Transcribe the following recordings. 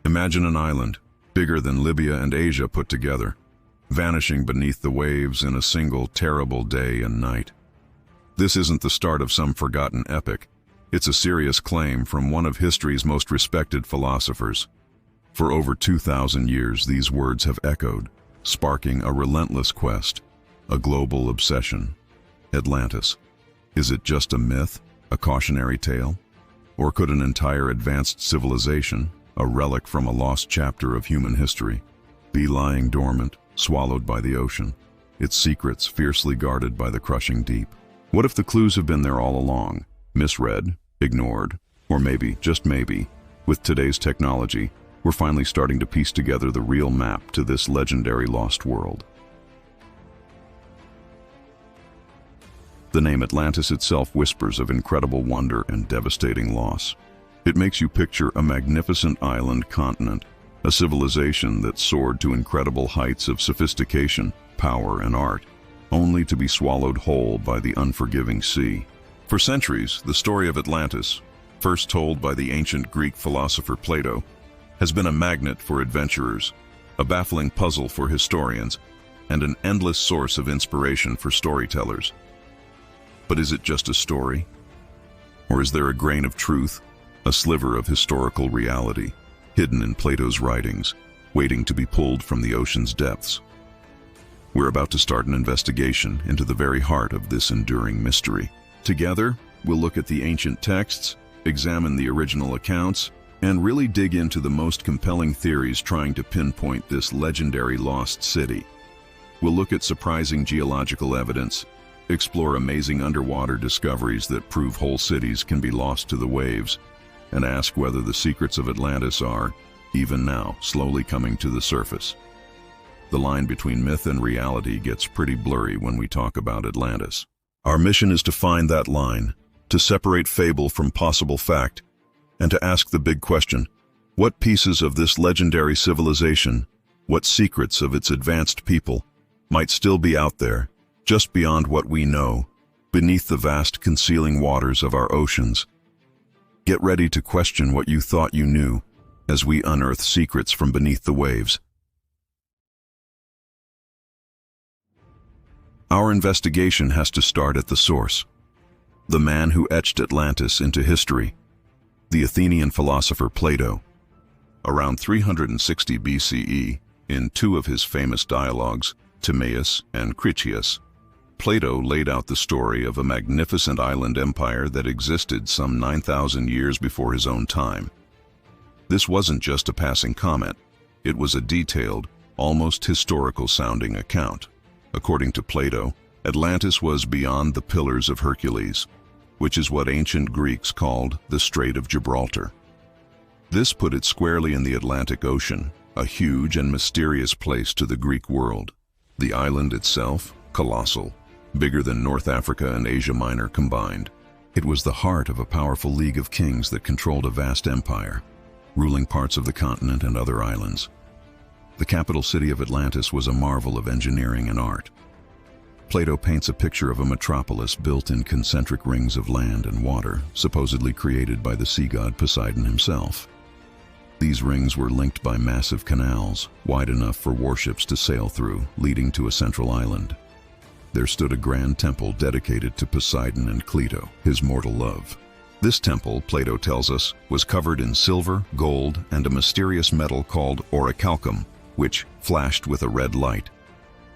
Imagine an island, bigger than Libya and Asia put together, vanishing beneath the waves in a single terrible day and night. This isn't the start of some forgotten epic. It's a serious claim from one of history's most respected philosophers. For over 2,000 years, these words have echoed, sparking a relentless quest, a global obsession. Atlantis. Is it just a myth, a cautionary tale? Or could an entire advanced civilization, a relic from a lost chapter of human history, be lying dormant, swallowed by the ocean, its secrets fiercely guarded by the crushing deep? What if the clues have been there all along, misread, ignored, or maybe, just maybe, with today's technology, we're finally starting to piece together the real map to this legendary lost world? The name Atlantis itself whispers of incredible wonder and devastating loss. It makes you picture a magnificent island continent, a civilization that soared to incredible heights of sophistication, power, and art, only to be swallowed whole by the unforgiving sea. For centuries, the story of Atlantis, first told by the ancient Greek philosopher Plato, has been a magnet for adventurers, a baffling puzzle for historians, and an endless source of inspiration for storytellers. But is it just a story? Or is there a grain of truth, a sliver of historical reality, hidden in Plato's writings, waiting to be pulled from the ocean's depths? We're about to start an investigation into the very heart of this enduring mystery. Together, we'll look at the ancient texts, examine the original accounts, and really dig into the most compelling theories trying to pinpoint this legendary lost city. We'll look at surprising geological evidence, explore amazing underwater discoveries that prove whole cities can be lost to the waves, and ask whether the secrets of Atlantis are, even now, slowly coming to the surface. The line between myth and reality gets pretty blurry when we talk about Atlantis. Our mission is to find that line, to separate fable from possible fact, and to ask the big question: what pieces of this legendary civilization, what secrets of its advanced people, might still be out there, just beyond what we know, beneath the vast concealing waters of our oceans? Get ready to question what you thought you knew as we unearth secrets from beneath the waves. Our investigation has to start at the source. The man who etched Atlantis into history, the Athenian philosopher Plato. Around 360 BCE, in two of his famous dialogues, Timaeus and Critias, Plato laid out the story of a magnificent island empire that existed some 9,000 years before his own time. This wasn't just a passing comment. It was a detailed, almost historical-sounding account. According to Plato, Atlantis was beyond the Pillars of Hercules, which is what ancient Greeks called the Strait of Gibraltar. This put it squarely in the Atlantic Ocean, a huge and mysterious place to the Greek world. The island itself, colossal, bigger than North Africa and Asia Minor combined. It was the heart of a powerful league of kings that controlled a vast empire, ruling parts of the continent and other islands. The capital city of Atlantis was a marvel of engineering and art. Plato paints a picture of a metropolis built in concentric rings of land and water, supposedly created by the sea god Poseidon himself. These rings were linked by massive canals, wide enough for warships to sail through, leading to a central island. There stood a grand temple dedicated to Poseidon and Cleito, his mortal love. This temple, Plato tells us, was covered in silver, gold, and a mysterious metal called orichalcum, which flashed with a red light.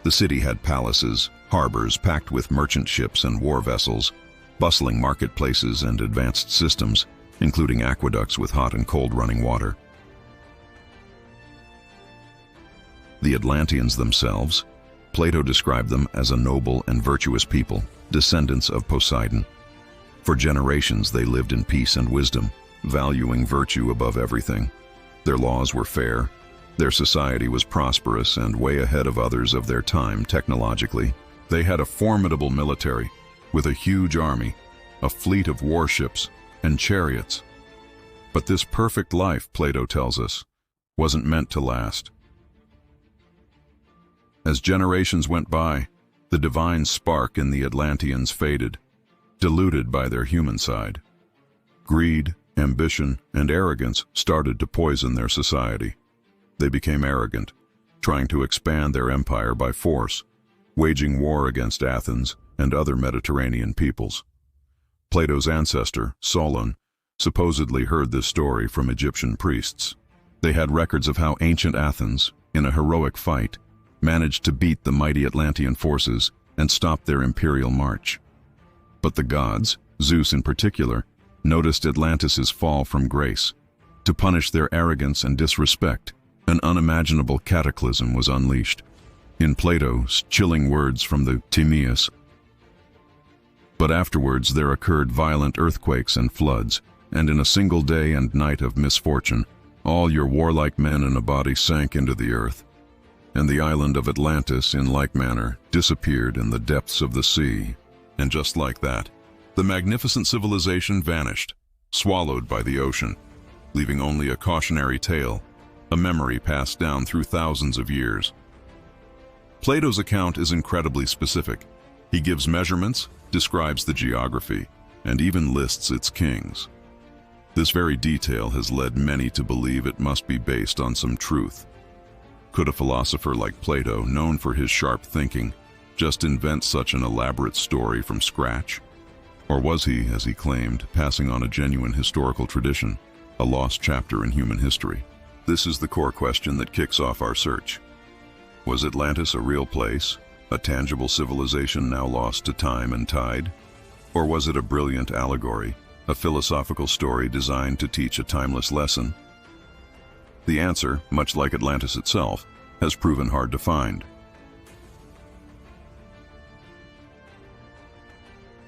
The city had palaces, harbors packed with merchant ships and war vessels, bustling marketplaces and advanced systems, including aqueducts with hot and cold running water. The Atlanteans themselves, Plato described them as a noble and virtuous people, descendants of Poseidon. For generations they lived in peace and wisdom, valuing virtue above everything. Their laws were fair, their society was prosperous and way ahead of others of their time technologically. They had a formidable military, with a huge army, a fleet of warships, and chariots. But this perfect life, Plato tells us, wasn't meant to last. As generations went by, the divine spark in the Atlanteans faded, diluted by their human side. Greed, ambition, and arrogance started to poison their society. They became arrogant, trying to expand their empire by force, waging war against Athens and other Mediterranean peoples. Plato's ancestor, Solon, supposedly heard this story from Egyptian priests. They had records of how ancient Athens, in a heroic fight, managed to beat the mighty Atlantean forces and stop their imperial march. But the gods, Zeus in particular, noticed Atlantis's fall from grace. To punish their arrogance and disrespect, an unimaginable cataclysm was unleashed. In Plato's chilling words from the Timaeus, "But afterwards there occurred violent earthquakes and floods, and in a single day and night of misfortune, all your warlike men in a body sank into the earth, and the island of Atlantis in like manner disappeared in the depths of the sea." And just like that, the magnificent civilization vanished, swallowed by the ocean, leaving only a cautionary tale, a memory passed down through thousands of years. Plato's account is incredibly specific. He gives measurements, describes the geography, and even lists its kings. This very detail has led many to believe it must be based on some truth. Could a philosopher like Plato, known for his sharp thinking, just invent such an elaborate story from scratch? Or was he, as he claimed, passing on a genuine historical tradition, a lost chapter in human history? This is the core question that kicks off our search. Was Atlantis a real place, a tangible civilization now lost to time and tide? Or was it a brilliant allegory, a philosophical story designed to teach a timeless lesson? The answer, much like Atlantis itself, has proven hard to find.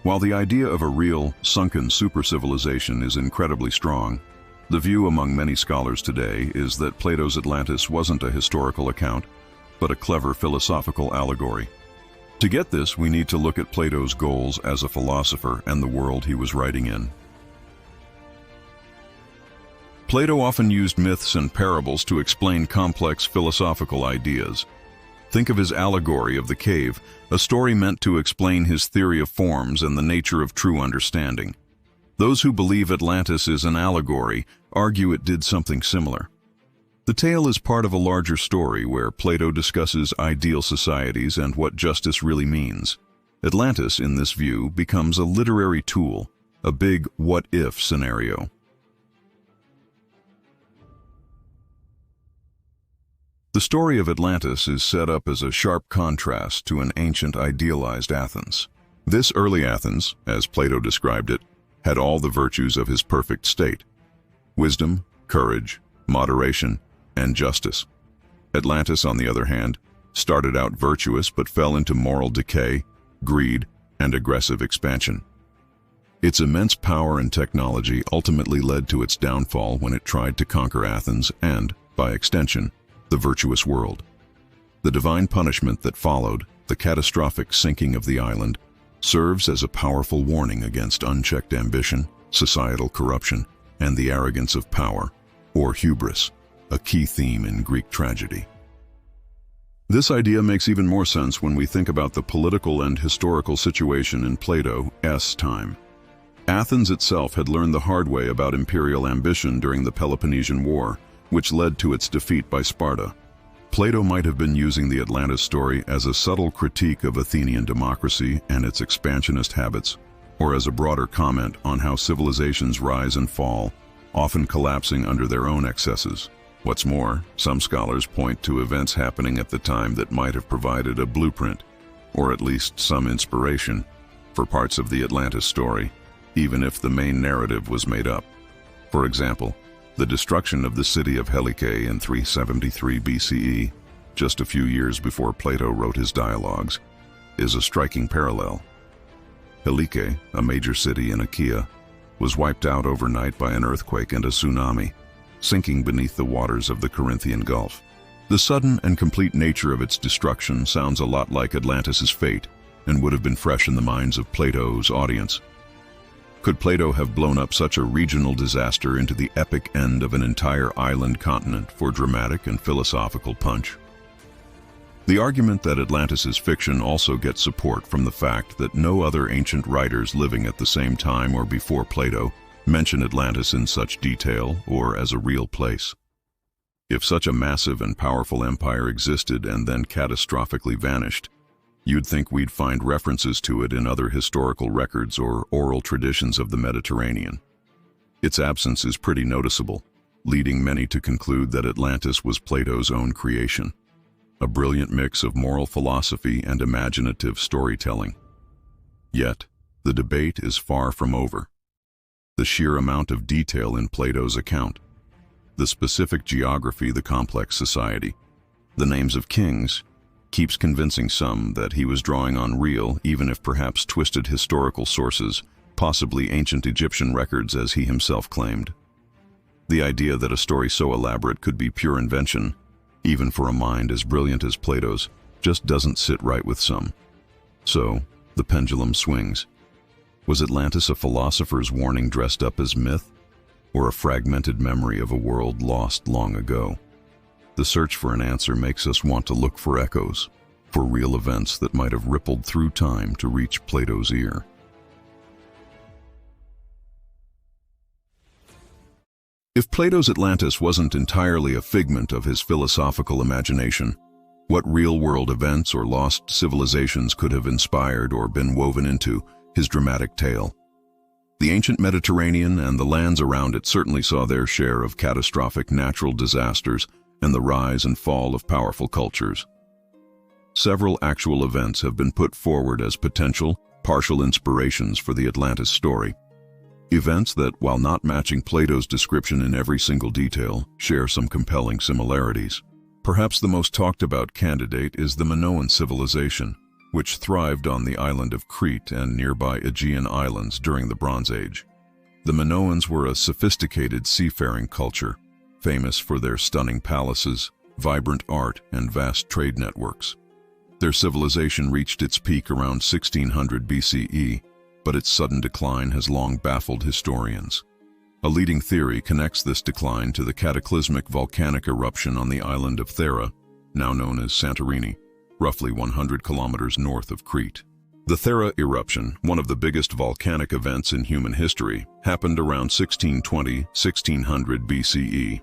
While the idea of a real, sunken super-civilization is incredibly strong, the view among many scholars today is that Plato's Atlantis wasn't a historical account, but a clever philosophical allegory. To get this, we need to look at Plato's goals as a philosopher and the world he was writing in. Plato often used myths and parables to explain complex philosophical ideas. Think of his allegory of the cave, a story meant to explain his theory of forms and the nature of true understanding. Those who believe Atlantis is an allegory argue it did something similar. The tale is part of a larger story where Plato discusses ideal societies and what justice really means. Atlantis, in this view, becomes a literary tool, a big what-if scenario. The story of Atlantis is set up as a sharp contrast to an ancient idealized Athens. This early Athens, as Plato described it, had all the virtues of his perfect state: wisdom, courage, moderation, and justice. Atlantis, on the other hand, started out virtuous but fell into moral decay, greed, and aggressive expansion. Its immense power and technology ultimately led to its downfall when it tried to conquer Athens and, by extension, the virtuous world. The divine punishment that followed, the catastrophic sinking of the island, serves as a powerful warning against unchecked ambition, societal corruption, and the arrogance of power, or hubris, a key theme in Greek tragedy. This idea makes even more sense when we think about the political and historical situation in Plato's time. Athens itself had learned the hard way about imperial ambition during the Peloponnesian War, which led to its defeat by Sparta. Plato might have been using the Atlantis story as a subtle critique of Athenian democracy and its expansionist habits, or as a broader comment on how civilizations rise and fall, often collapsing under their own excesses. What's more, some scholars point to events happening at the time that might have provided a blueprint, or at least some inspiration, for parts of the Atlantis story, even if the main narrative was made up. For example, the destruction of the city of Helike in 373 BCE, just a few years before Plato wrote his dialogues, is a striking parallel. Helike, a major city in Achaea, was wiped out overnight by an earthquake and a tsunami, sinking beneath the waters of the Corinthian Gulf. The sudden and complete nature of its destruction sounds a lot like Atlantis's fate and would have been fresh in the minds of Plato's audience. Could Plato have blown up such a regional disaster into the epic end of an entire island continent for dramatic and philosophical punch? The argument that Atlantis is fiction also gets support from the fact that no other ancient writers living at the same time or before Plato mention Atlantis in such detail or as a real place. If such a massive and powerful empire existed and then catastrophically vanished, you'd think we'd find references to it in other historical records or oral traditions of the Mediterranean. Its absence is pretty noticeable, leading many to conclude that Atlantis was Plato's own creation, a brilliant mix of moral philosophy and imaginative storytelling. Yet, the debate is far from over. The sheer amount of detail in Plato's account, the specific geography, the complex society, the names of kings, keeps convincing some that he was drawing on real, even if perhaps twisted historical sources, possibly ancient Egyptian records as he himself claimed. The idea that a story so elaborate could be pure invention, even for a mind as brilliant as Plato's, just doesn't sit right with some. So, the pendulum swings. Was Atlantis a philosopher's warning dressed up as myth, or a fragmented memory of a world lost long ago? The search for an answer makes us want to look for echoes, for real events that might have rippled through time to reach Plato's ear. If Plato's Atlantis wasn't entirely a figment of his philosophical imagination, what real-world events or lost civilizations could have inspired or been woven into his dramatic tale? The ancient Mediterranean and the lands around it certainly saw their share of catastrophic natural disasters and the rise and fall of powerful cultures. Several actual events have been put forward as potential, partial inspirations for the Atlantis story. Events that, while not matching Plato's description in every single detail, share some compelling similarities. Perhaps the most talked about candidate is the Minoan civilization, which thrived on the island of Crete and nearby Aegean islands during the Bronze Age. The Minoans were a sophisticated seafaring culture, famous for their stunning palaces, vibrant art, and vast trade networks. Their civilization reached its peak around 1600 BCE, but its sudden decline has long baffled historians. A leading theory connects this decline to the cataclysmic volcanic eruption on the island of Thera, now known as Santorini, roughly 100 kilometers north of Crete. The Thera eruption, one of the biggest volcanic events in human history, happened around 1620–1600 BCE.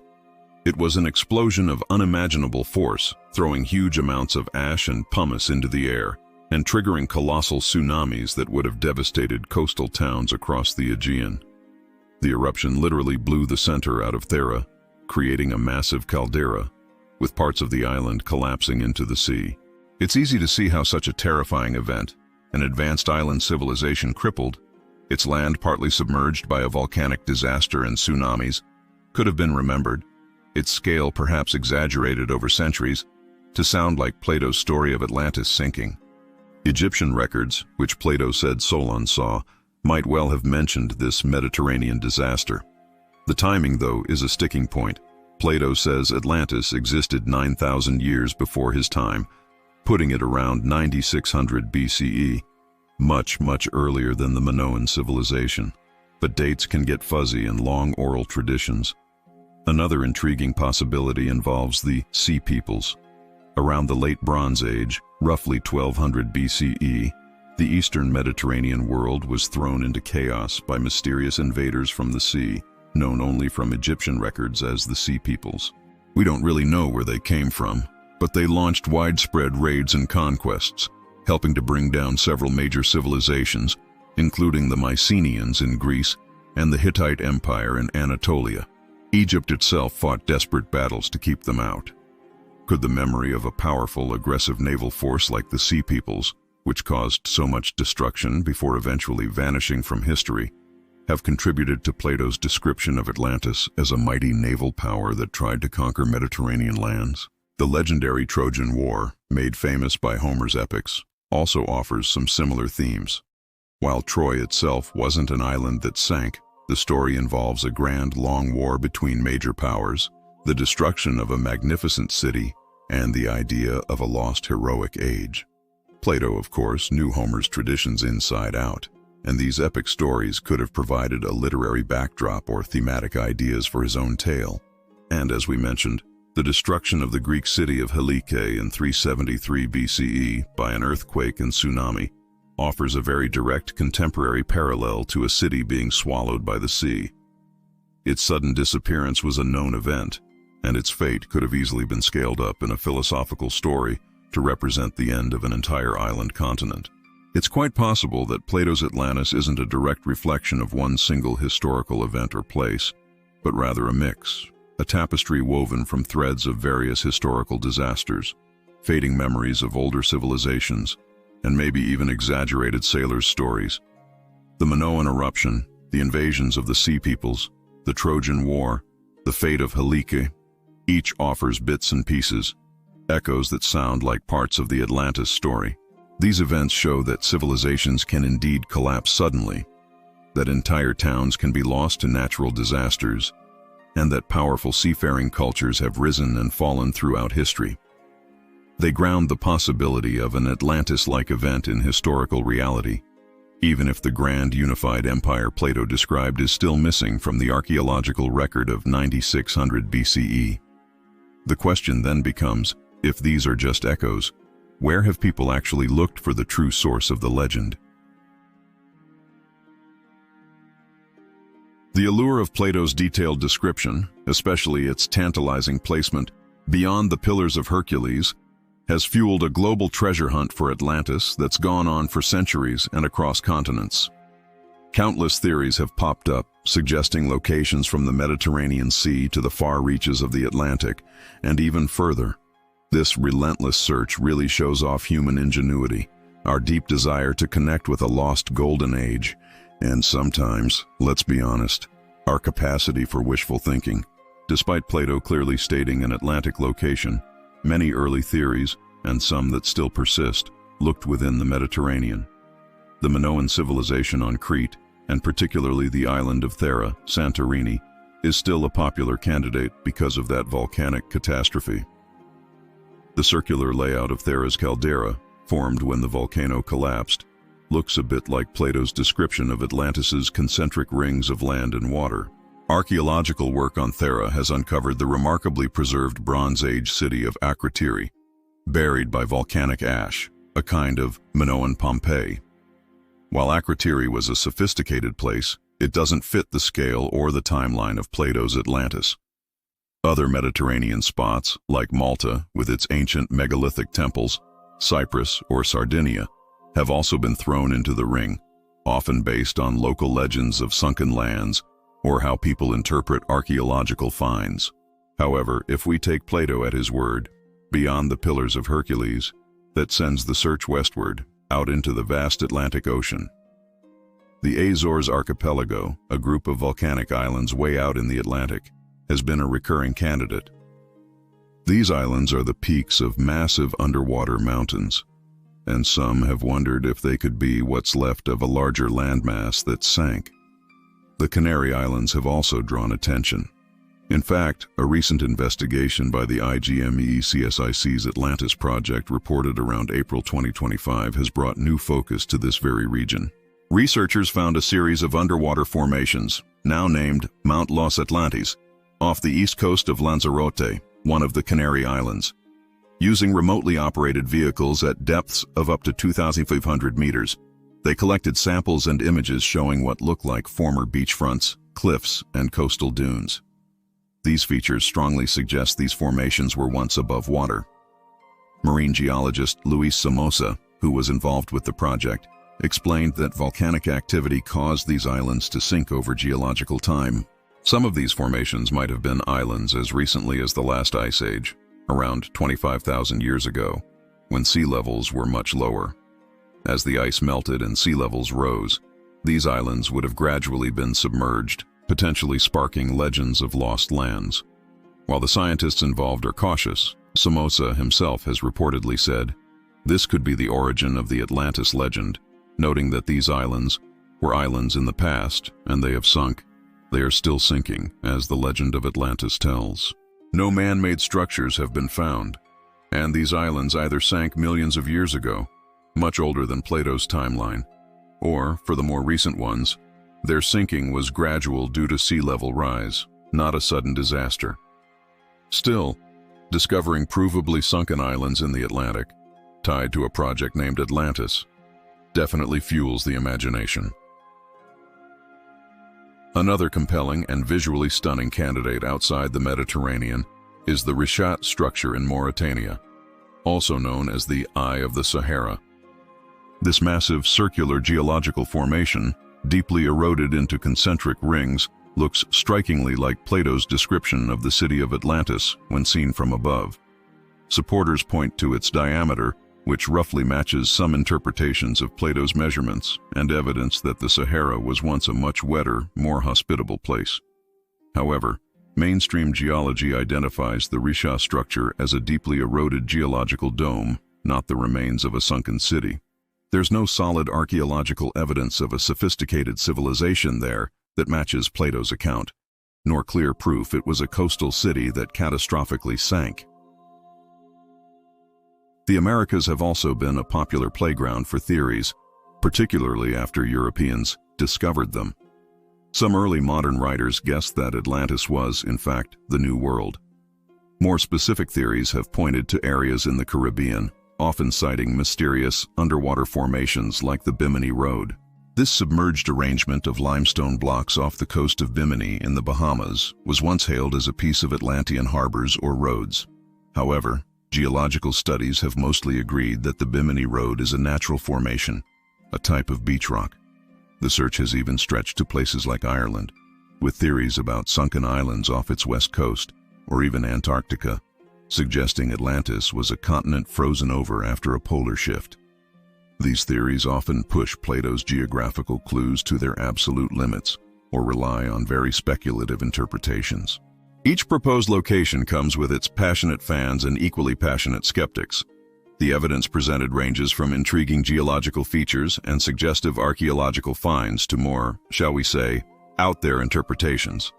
It was an explosion of unimaginable force, throwing huge amounts of ash and pumice into the air, and triggering colossal tsunamis that would have devastated coastal towns across the Aegean. The eruption literally blew the center out of Thera, creating a massive caldera, with parts of the island collapsing into the sea. It's easy to see how such a terrifying event, an advanced island civilization crippled, its land partly submerged by a volcanic disaster and tsunamis, could have been remembered, its scale perhaps exaggerated over centuries, to sound like Plato's story of Atlantis sinking. Egyptian records, which Plato said Solon saw, might well have mentioned this Mediterranean disaster. The timing, though, is a sticking point. Plato says Atlantis existed 9,000 years before his time, putting it around 9600 BCE, much earlier than the Minoan civilization. But dates can get fuzzy in long oral traditions. Another intriguing possibility involves the Sea Peoples. Around the late Bronze Age, roughly 1200 BCE, the eastern Mediterranean world was thrown into chaos by mysterious invaders from the sea, known only from Egyptian records as the Sea Peoples. We don't really know where they came from, but they launched widespread raids and conquests, helping to bring down several major civilizations, including the Mycenaeans in Greece and the Hittite Empire in Anatolia. Egypt itself fought desperate battles to keep them out. Could the memory of a powerful, aggressive naval force like the Sea Peoples, which caused so much destruction before eventually vanishing from history, have contributed to Plato's description of Atlantis as a mighty naval power that tried to conquer Mediterranean lands? The legendary Trojan War, made famous by Homer's epics, also offers some similar themes. While Troy itself wasn't an island that sank, the story involves a grand, long war between major powers, the destruction of a magnificent city, and the idea of a lost heroic age. Plato, of course, knew Homer's traditions inside out, and these epic stories could have provided a literary backdrop or thematic ideas for his own tale. And as we mentioned, the destruction of the Greek city of Helike in 373 BCE by an earthquake and tsunami offers a very direct contemporary parallel to a city being swallowed by the sea. Its sudden disappearance was a known event, and its fate could have easily been scaled up in a philosophical story to represent the end of an entire island continent. It's quite possible that Plato's Atlantis isn't a direct reflection of one single historical event or place, but rather a mix, a tapestry woven from threads of various historical disasters, fading memories of older civilizations, and maybe even exaggerated sailors' stories. The Minoan eruption, the invasions of the Sea Peoples, the Trojan War, the fate of Helike, each offers bits and pieces, echoes that sound like parts of the Atlantis story. These events show that civilizations can indeed collapse suddenly, that entire towns can be lost to natural disasters, and that powerful seafaring cultures have risen and fallen throughout history. They ground the possibility of an Atlantis-like event in historical reality, even if the grand unified empire Plato described is still missing from the archaeological record of 9600 BCE. The question then becomes, if these are just echoes, where have people actually looked for the true source of the legend? The allure of Plato's detailed description, especially its tantalizing placement beyond the Pillars of Hercules, has fueled a global treasure hunt for Atlantis that's gone on for centuries and across continents. Countless theories have popped up, suggesting locations from the Mediterranean Sea to the far reaches of the Atlantic, and even further. This relentless search really shows off human ingenuity, our deep desire to connect with a lost golden age, and sometimes, let's be honest, our capacity for wishful thinking. Despite Plato clearly stating an Atlantic location, many early theories, and some that still persist, looked within the Mediterranean. The Minoan civilization on Crete, and particularly the island of Thera, Santorini, is still a popular candidate because of that volcanic catastrophe. The circular layout of Thera's caldera, formed when the volcano collapsed, looks a bit like Plato's description of Atlantis's concentric rings of land and water. Archaeological work on Thera has uncovered the remarkably preserved Bronze Age city of Akrotiri, buried by volcanic ash, a kind of Minoan Pompeii. While Akrotiri was a sophisticated place, it doesn't fit the scale or the timeline of Plato's Atlantis. Other Mediterranean spots, like Malta with its ancient megalithic temples, Cyprus or Sardinia, have also been thrown into the ring, often based on local legends of sunken lands or how people interpret archaeological finds. However, if we take Plato at his word, beyond the Pillars of Hercules, that sends the search westward, out into the vast Atlantic Ocean. The Azores Archipelago, a group of volcanic islands way out in the Atlantic, has been a recurring candidate. These islands are the peaks of massive underwater mountains, and some have wondered if they could be what's left of a larger landmass that sank. The Canary Islands have also drawn attention. In fact, a recent investigation by the IGME-CSIC's Atlantis project reported around April 2025 has brought new focus to this very region. Researchers found a series of underwater formations, now named Mount Los Atlantis, off the east coast of Lanzarote, one of the Canary Islands. Using remotely operated vehicles at depths of up to 2,500 meters, they collected samples and images showing what looked like former beachfronts, cliffs, and coastal dunes. These features strongly suggest these formations were once above water. Marine geologist Luis Somoza, who was involved with the project, explained that volcanic activity caused these islands to sink over geological time. Some of these formations might have been islands as recently as the last ice age, around 25,000 years ago, when sea levels were much lower. As the ice melted and sea levels rose, these islands would have gradually been submerged, potentially sparking legends of lost lands. While the scientists involved are cautious, Somoza himself has reportedly said, this could be the origin of the Atlantis legend, noting that these islands were islands in the past and they have sunk. They are still sinking, as the legend of Atlantis tells. No man-made structures have been found, and these islands either sank millions of years ago, much older than Plato's timeline, or, for the more recent ones, their sinking was gradual due to sea level rise, not a sudden disaster. Still, discovering provably sunken islands in the Atlantic, tied to a project named Atlantis, definitely fuels the imagination. Another compelling and visually stunning candidate outside the Mediterranean is the Rishat structure in Mauritania, also known as the Eye of the Sahara. This massive circular geological formation, deeply eroded into concentric rings, looks strikingly like Plato's description of the city of Atlantis when seen from above. Supporters point to its diameter, which roughly matches some interpretations of Plato's measurements, and evidence that the Sahara was once a much wetter, more hospitable place. However, mainstream geology identifies the Risha structure as a deeply eroded geological dome, not the remains of a sunken city. There's no solid archaeological evidence of a sophisticated civilization there that matches Plato's account, nor clear proof it was a coastal city that catastrophically sank. The Americas have also been a popular playground for theories, particularly after Europeans discovered them. Some early modern writers guessed that Atlantis was, in fact, the New World. More specific theories have pointed to areas in the Caribbean, often citing mysterious underwater formations like the Bimini Road. This submerged arrangement of limestone blocks off the coast of Bimini in the Bahamas was once hailed as a piece of Atlantean harbors or roads. However, geological studies have mostly agreed that the Bimini Road is a natural formation, a type of beach rock. The search has even stretched to places like Ireland, with theories about sunken islands off its west coast, or even Antarctica, suggesting Atlantis was a continent frozen over after a polar shift. These theories often push Plato's geographical clues to their absolute limits, or rely on very speculative interpretations. Each proposed location comes with its passionate fans and equally passionate skeptics. The evidence presented ranges from intriguing geological features and suggestive archaeological finds to more, shall we say, out-there interpretations.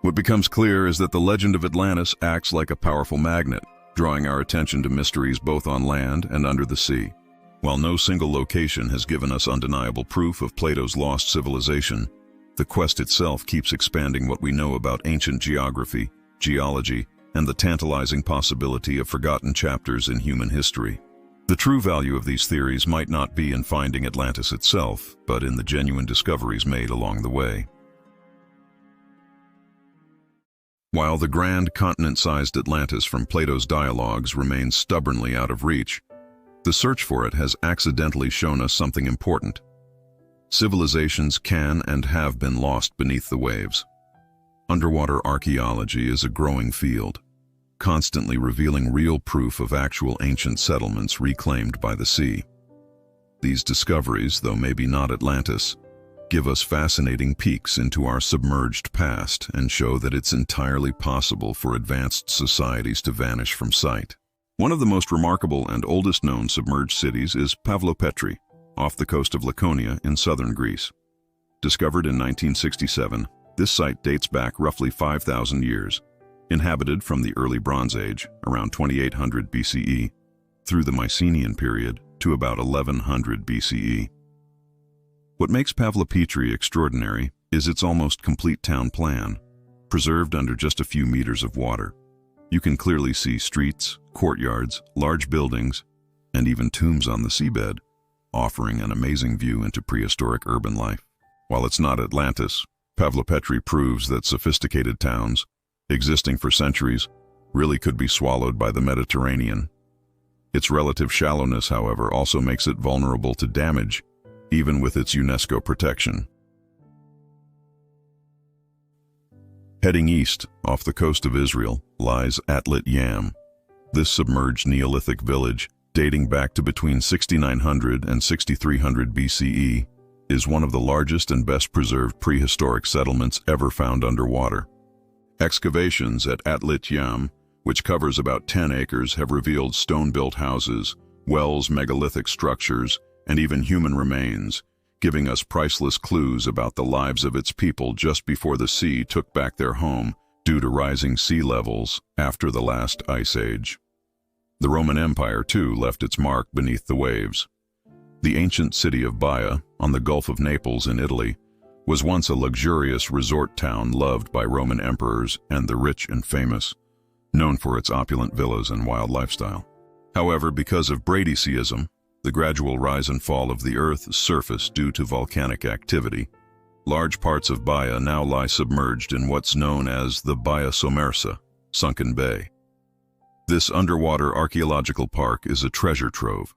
What becomes clear is that the legend of Atlantis acts like a powerful magnet, drawing our attention to mysteries both on land and under the sea. While no single location has given us undeniable proof of Plato's lost civilization, the quest itself keeps expanding what we know about ancient geography, geology, and the tantalizing possibility of forgotten chapters in human history. The true value of these theories might not be in finding Atlantis itself, but in the genuine discoveries made along the way. While the grand continent-sized Atlantis from Plato's dialogues remains stubbornly out of reach, the search for it has accidentally shown us something important. Civilizations can and have been lost beneath the waves. Underwater archaeology is a growing field, constantly revealing real proof of actual ancient settlements reclaimed by the sea. These discoveries, though maybe not Atlantis, give us fascinating peeks into our submerged past and show that it's entirely possible for advanced societies to vanish from sight. One of the most remarkable and oldest known submerged cities is Pavlopetri, off the coast of Laconia in southern Greece. Discovered in 1967, this site dates back roughly 5,000 years, inhabited from the early Bronze Age, around 2800 BCE, through the Mycenaean period to about 1100 BCE. What makes Pavlopetri extraordinary is its almost complete town plan, preserved under just a few meters of water. You can clearly see streets, courtyards, large buildings, and even tombs on the seabed, offering an amazing view into prehistoric urban life. While it's not Atlantis, Pavlopetri proves that sophisticated towns, existing for centuries, really could be swallowed by the Mediterranean. Its relative shallowness, however, also makes it vulnerable to damage, even with its UNESCO protection. Heading east, off the coast of Israel, lies Atlit Yam. This submerged Neolithic village, dating back to between 6900 and 6300 BCE, is one of the largest and best preserved prehistoric settlements ever found underwater. Excavations at Atlit Yam, which covers about 10 acres, have revealed stone-built houses, wells, megalithic structures, and even human remains, giving us priceless clues about the lives of its people just before the sea took back their home due to rising sea levels after the last ice age. The Roman Empire, too, left its mark beneath the waves. The ancient city of Baia, on the Gulf of Naples in Italy, was once a luxurious resort town loved by Roman emperors and the rich and famous, known for its opulent villas and wild lifestyle. However, because of Bradyseism, the gradual rise and fall of the Earth's surface due to volcanic activity. Large parts of Bahia now lie submerged in what's known as the Bahia Submersa, sunken bay. This underwater archaeological park is a treasure trove.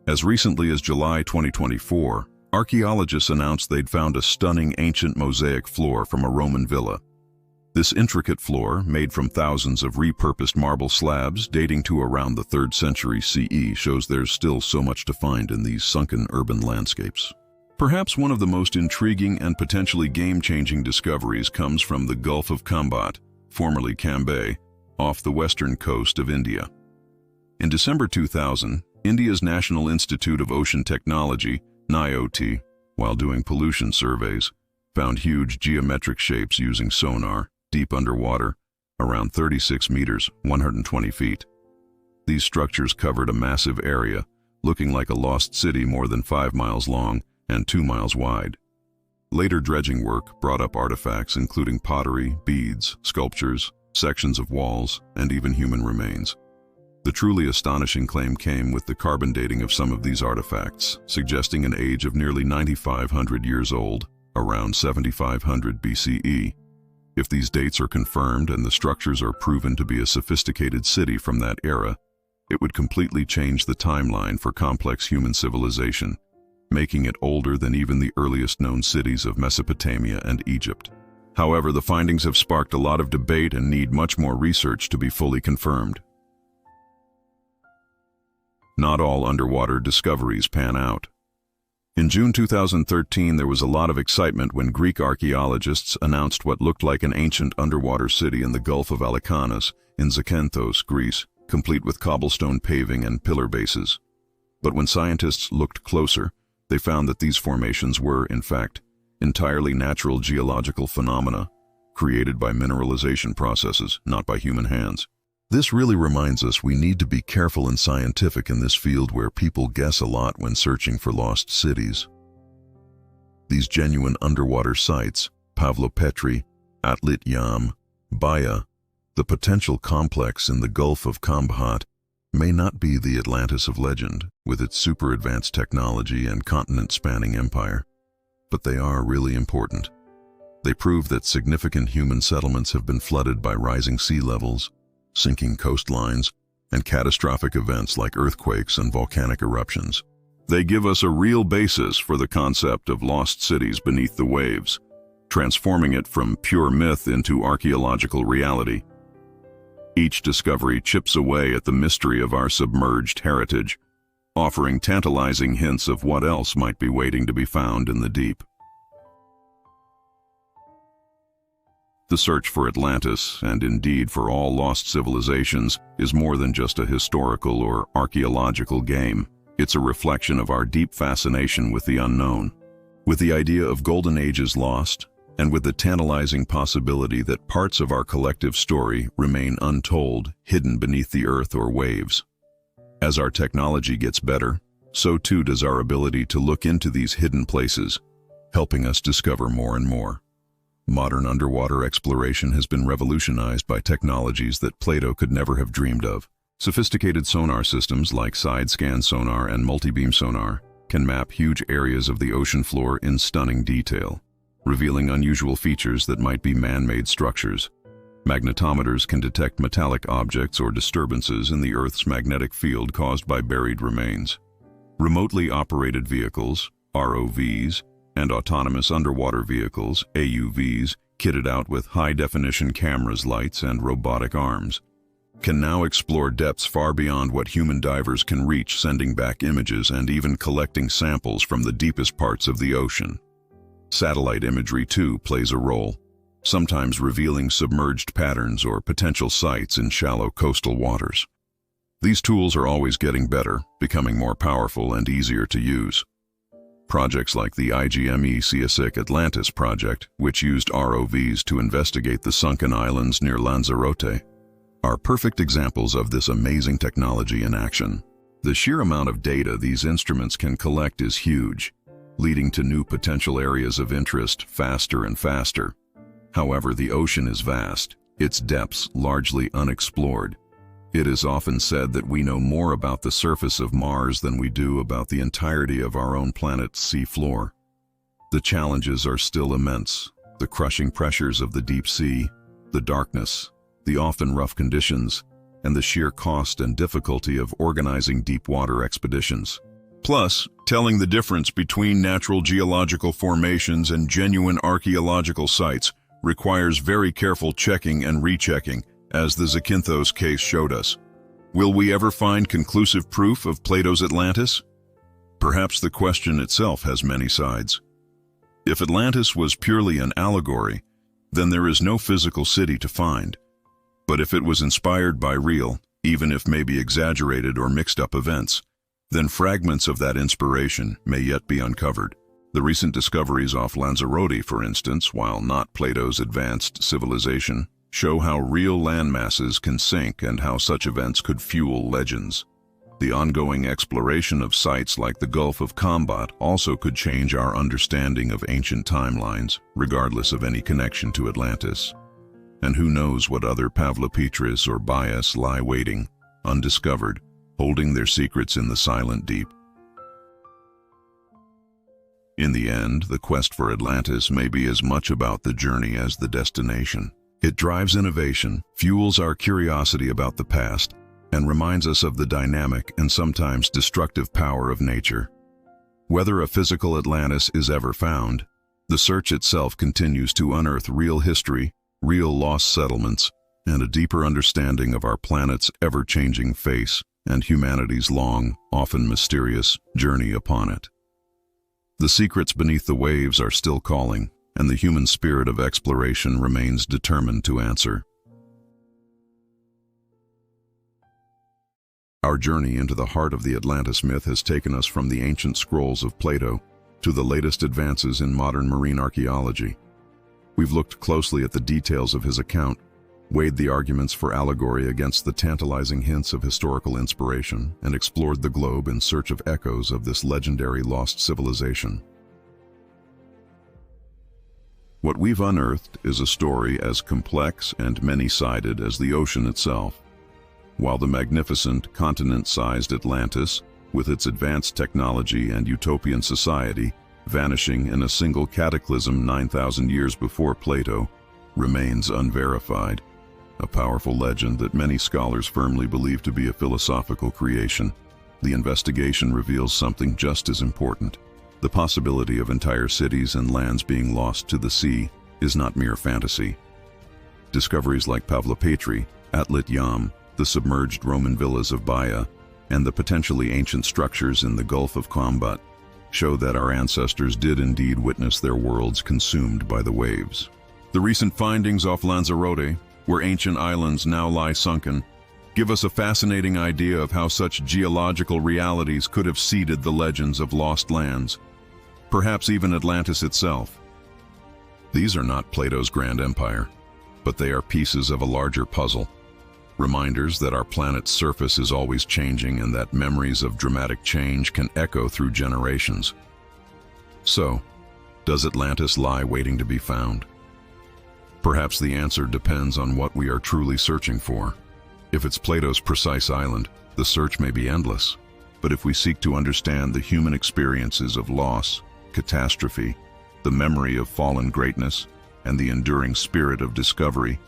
As recently as July 2024, archaeologists announced they'd found a stunning ancient mosaic floor from a Roman villa. This intricate floor, made from thousands of repurposed marble slabs dating to around the 3rd century CE, shows there's still so much to find in these sunken urban landscapes. Perhaps one of the most intriguing and potentially game-changing discoveries comes from the Gulf of Khambhat, formerly Cambay, off the western coast of India. In December 2000, India's National Institute of Ocean Technology, NIOT, while doing pollution surveys, found huge geometric shapes using sonar, deep underwater, around 36 meters, 120 feet. These structures covered a massive area, looking like a lost city more than 5 miles long and 2 miles wide. Later dredging work brought up artifacts including pottery, beads, sculptures, sections of walls, and even human remains. The truly astonishing claim came with the carbon dating of some of these artifacts, suggesting an age of nearly 9,500 years old, around 7,500 BCE. If these dates are confirmed and the structures are proven to be a sophisticated city from that era, it would completely change the timeline for complex human civilization, making it older than even the earliest known cities of Mesopotamia and Egypt. However, the findings have sparked a lot of debate and need much more research to be fully confirmed. Not all underwater discoveries pan out. In June 2013, there was a lot of excitement when Greek archaeologists announced what looked like an ancient underwater city in the Gulf of Alikanos in Zakynthos, Greece, complete with cobblestone paving and pillar bases. But when scientists looked closer, they found that these formations were, in fact, entirely natural geological phenomena created by mineralization processes, not by human hands. This really reminds us we need to be careful and scientific in this field where people guess a lot when searching for lost cities. These genuine underwater sites, Pavlopetri, Atlit Yam, Bahia, the potential complex in the Gulf of Khambhat, may not be the Atlantis of legend, with its super advanced technology and continent-spanning empire. But they are really important. They prove that significant human settlements have been flooded by rising sea levels, sinking coastlines, and catastrophic events like earthquakes and volcanic eruptions. They give us a real basis for the concept of lost cities beneath the waves, transforming it from pure myth into archaeological reality. Each discovery chips away at the mystery of our submerged heritage, offering tantalizing hints of what else might be waiting to be found in the deep. The search for Atlantis, and indeed for all lost civilizations, is more than just a historical or archaeological game. It's a reflection of our deep fascination with the unknown, with the idea of golden ages lost, and with the tantalizing possibility that parts of our collective story remain untold, hidden beneath the earth or waves. As our technology gets better, so too does our ability to look into these hidden places, helping us discover more and more. Modern underwater exploration has been revolutionized by technologies that Plato could never have dreamed of. Sophisticated sonar systems like side-scan sonar and multi-beam sonar can map huge areas of the ocean floor in stunning detail, revealing unusual features that might be man-made structures. Magnetometers can detect metallic objects or disturbances in the Earth's magnetic field caused by buried remains. Remotely operated vehicles, ROVs, and autonomous underwater vehicles, AUVs, kitted out with high-definition cameras, lights, and robotic arms, can now explore depths far beyond what human divers can reach, sending back images and even collecting samples from the deepest parts of the ocean. Satellite imagery, too, plays a role, sometimes revealing submerged patterns or potential sites in shallow coastal waters. These tools are always getting better, becoming more powerful and easier to use. Projects like the IGME-CSIC Atlantis project, which used ROVs to investigate the sunken islands near Lanzarote, are perfect examples of this amazing technology in action. The sheer amount of data these instruments can collect is huge, leading to new potential areas of interest faster and faster. However, the ocean is vast, its depths largely unexplored. It is often said that we know more about the surface of Mars than we do about the entirety of our own planet's seafloor. The challenges are still immense. The crushing pressures of the deep sea, the darkness, the often rough conditions, and the sheer cost and difficulty of organizing deep water expeditions. Plus, telling the difference between natural geological formations and genuine archaeological sites requires very careful checking and rechecking, as the Zakynthos case showed us. Will we ever find conclusive proof of Plato's Atlantis? Perhaps the question itself has many sides. If Atlantis was purely an allegory, then there is no physical city to find. But if it was inspired by real, even if maybe exaggerated or mixed-up events, then fragments of that inspiration may yet be uncovered. The recent discoveries off Lanzarote, for instance, while not Plato's advanced civilization, show how real land masses can sink and how such events could fuel legends. The ongoing exploration of sites like the Gulf of Combat also could change our understanding of ancient timelines, regardless of any connection to Atlantis. And who knows what other Pavlopetris or Bias lie waiting, undiscovered, holding their secrets in the silent deep. In the end, the quest for Atlantis may be as much about the journey as the destination. It drives innovation, fuels our curiosity about the past, and reminds us of the dynamic and sometimes destructive power of nature. Whether a physical Atlantis is ever found, the search itself continues to unearth real history, real lost settlements, and a deeper understanding of our planet's ever-changing face and humanity's long, often mysterious, journey upon it. The secrets beneath the waves are still calling, and the human spirit of exploration remains determined to answer. Our journey into the heart of the Atlantis myth has taken us from the ancient scrolls of Plato to the latest advances in modern marine archaeology. We've looked closely at the details of his account, weighed the arguments for allegory against the tantalizing hints of historical inspiration, and explored the globe in search of echoes of this legendary lost civilization. What we've unearthed is a story as complex and many-sided as the ocean itself. While the magnificent, continent-sized Atlantis, with its advanced technology and utopian society, vanishing in a single cataclysm 9,000 years before Plato, remains unverified, a powerful legend that many scholars firmly believe to be a philosophical creation, the investigation reveals something just as important. The possibility of entire cities and lands being lost to the sea is not mere fantasy. Discoveries like Pavlopetri, Atlit Yam, the submerged Roman villas of Baia, and the potentially ancient structures in the Gulf of Combat show that our ancestors did indeed witness their worlds consumed by the waves. The recent findings off Lanzarote, where ancient islands now lie sunken, give us a fascinating idea of how such geological realities could have seeded the legends of lost lands, perhaps even Atlantis itself. These are not Plato's grand empire, but they are pieces of a larger puzzle. Reminders that our planet's surface is always changing and that memories of dramatic change can echo through generations. So, does Atlantis lie waiting to be found? Perhaps the answer depends on what we are truly searching for. If it's Plato's precise island, the search may be endless. But if we seek to understand the human experiences of loss, catastrophe, the memory of fallen greatness, and the enduring spirit of discovery,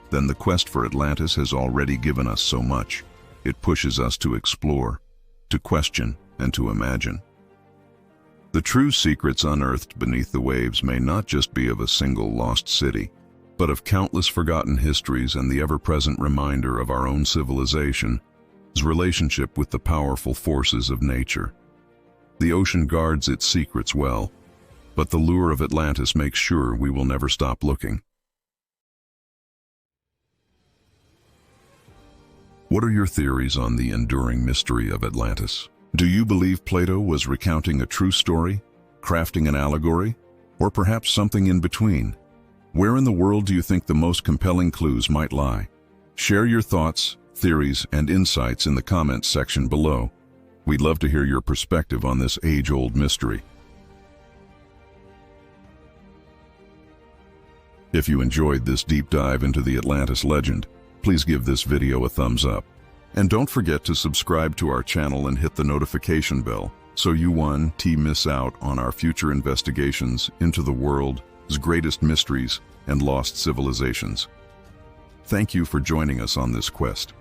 then the quest for Atlantis has already given us so much. It pushes us to explore, to question, and to imagine. The true secrets unearthed beneath the waves may not just be of a single lost city, but of countless forgotten histories and the ever-present reminder of our own civilization's relationship with the powerful forces of nature. The ocean guards its secrets well, but the lure of Atlantis makes sure we will never stop looking. What are your theories on the enduring mystery of Atlantis? Do you believe Plato was recounting a true story, crafting an allegory, or perhaps something in between? Where in the world do you think the most compelling clues might lie? Share your thoughts, theories, and insights in the comments section below. We'd love to hear your perspective on this age-old mystery. If you enjoyed this deep dive into the Atlantis legend, please give this video a thumbs up. And don't forget to subscribe to our channel and hit the notification bell so you won't miss out on our future investigations into the world's greatest mysteries and lost civilizations. Thank you for joining us on this quest.